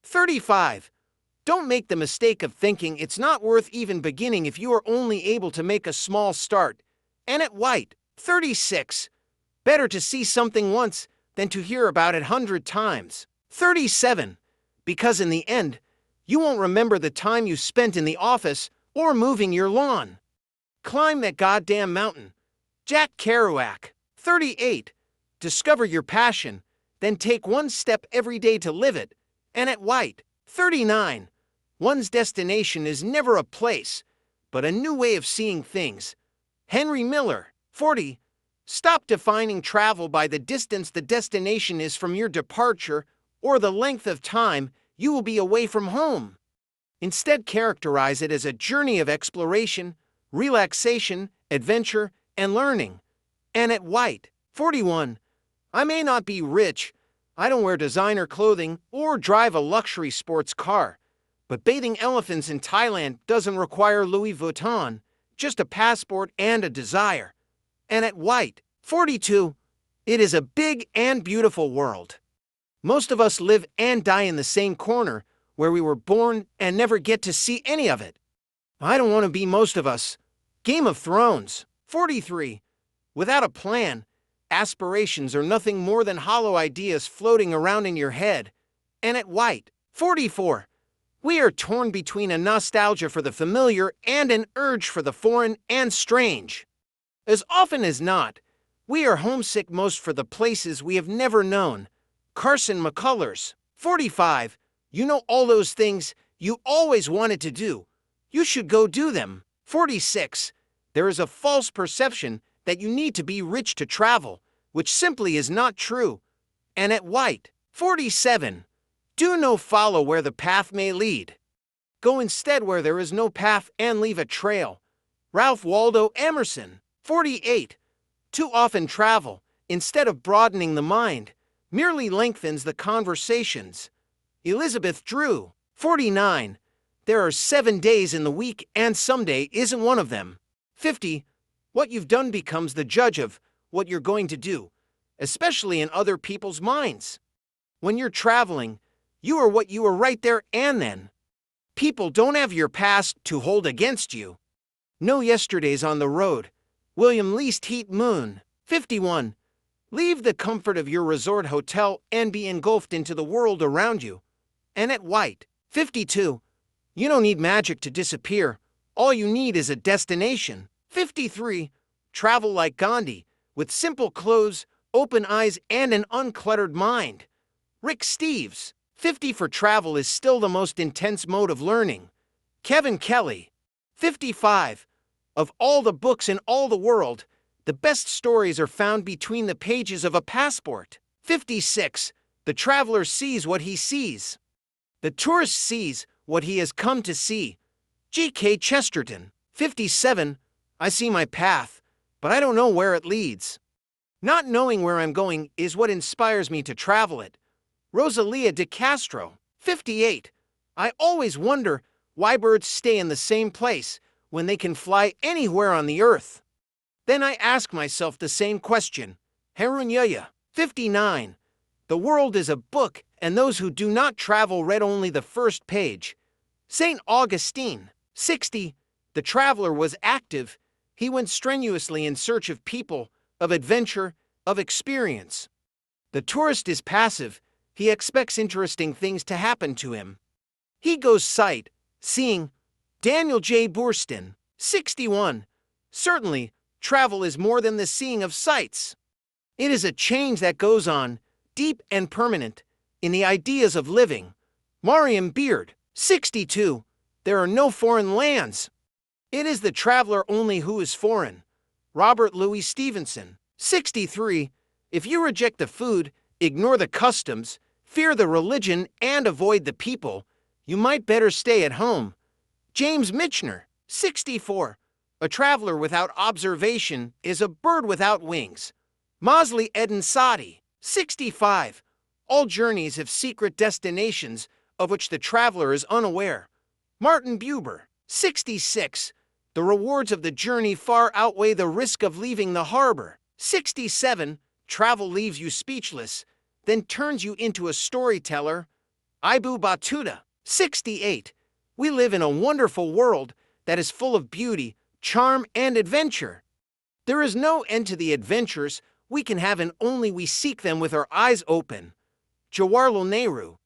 35. Don't make the mistake of thinking it's not worth even beginning if you are only able to make a small start. Annette White. 36. Better to see something once than to hear about it 100 times. 37. Because in the end, you won't remember the time you spent in the office or moving your lawn. Climb that goddamn mountain. Jack Kerouac. 38. Discover your passion, then take one step every day to live it. Annette White. 39. One's destination is never a place, but a new way of seeing things. Henry Miller. 40. Stop defining travel by the distance the destination is from your departure or the length of time you will be away from home. Instead, characterize it as a journey of exploration, relaxation, adventure, and learning. Annette White. 41. I may not be rich, I don't wear designer clothing or drive a luxury sports car, but bathing elephants in Thailand doesn't require Louis Vuitton, just a passport and a desire. Annette White. 42. It is a big and beautiful world. Most of us live and die in the same corner where we were born and never get to see any of it. I don't want to be most of us. Game of Thrones. 43. Without a plan, aspirations are nothing more than hollow ideas floating around in your head. Annette White. 44. We are torn between a nostalgia for the familiar and an urge for the foreign and strange. As often as not, we are homesick most for the places we have never known. Carson McCullers. 45. You know all those things you always wanted to do. You should go do them. 46. There is a false perception that you need to be rich to travel, which simply is not true. Annette White. 47. Do no follow where the path may lead. Go instead where there is no path and leave a trail. Ralph Waldo Emerson. 48. Too often travel, instead of broadening the mind, merely lengthens the conversations. Elizabeth Drew. 49. There are 7 days in the week and someday isn't one of them. 50. What you've done becomes the judge of what you're going to do, especially in other people's minds. When you're traveling, you are what you are right there and then. People don't have your past to hold against you. No yesterdays on the road. William Least Heat Moon. 51. Leave the comfort of your resort hotel and be engulfed into the world around you. Annette White. 52. You don't need magic to disappear. All you need is a destination. 53. Travel like Gandhi, with simple clothes, open eyes, and an uncluttered mind. Rick Steves. 50 for travel is still the most intense mode of learning. Kevin Kelly. 55. Of all the books in all the world, the best stories are found between the pages of a passport. 56. The traveler sees what he sees. The tourist sees what he has come to see. G.K. Chesterton. 57. I see my path, but I don't know where it leads. Not knowing where I'm going is what inspires me to travel it. Rosalia de Castro. 58. I always wonder why birds stay in the same place when they can fly anywhere on the earth. Then I ask myself the same question. Harun Yahya. 59. The world is a book, and those who do not travel read only the first page. St. Augustine. 60. The traveler was active. He went strenuously in search of people, of adventure, of experience. The tourist is passive. He expects interesting things to happen to him. He goes sight, seeing. Daniel J. Boorstin. 61. Certainly, travel is more than the seeing of sights. It is a change that goes on, deep and permanent, in the ideas of living. Mariam Beard. 62. There are no foreign lands. It is the traveler only who is foreign. Robert Louis Stevenson. 63. If you reject the food, ignore the customs, fear the religion, and avoid the people, you might better stay at home. James Michener. 64. A traveler without observation is a bird without wings. Mosley Eden Sadi. 65. All journeys have secret destinations of which the traveler is unaware. Martin Buber. 66. The rewards of the journey far outweigh the risk of leaving the harbor. 67. Travel leaves you speechless, then turns you into a storyteller. Ibu Batuta, 68. We live in a wonderful world that is full of beauty, charm, and adventure. There is no end to the adventures we can have and only we seek them with our eyes open. Jawaharlal Nehru.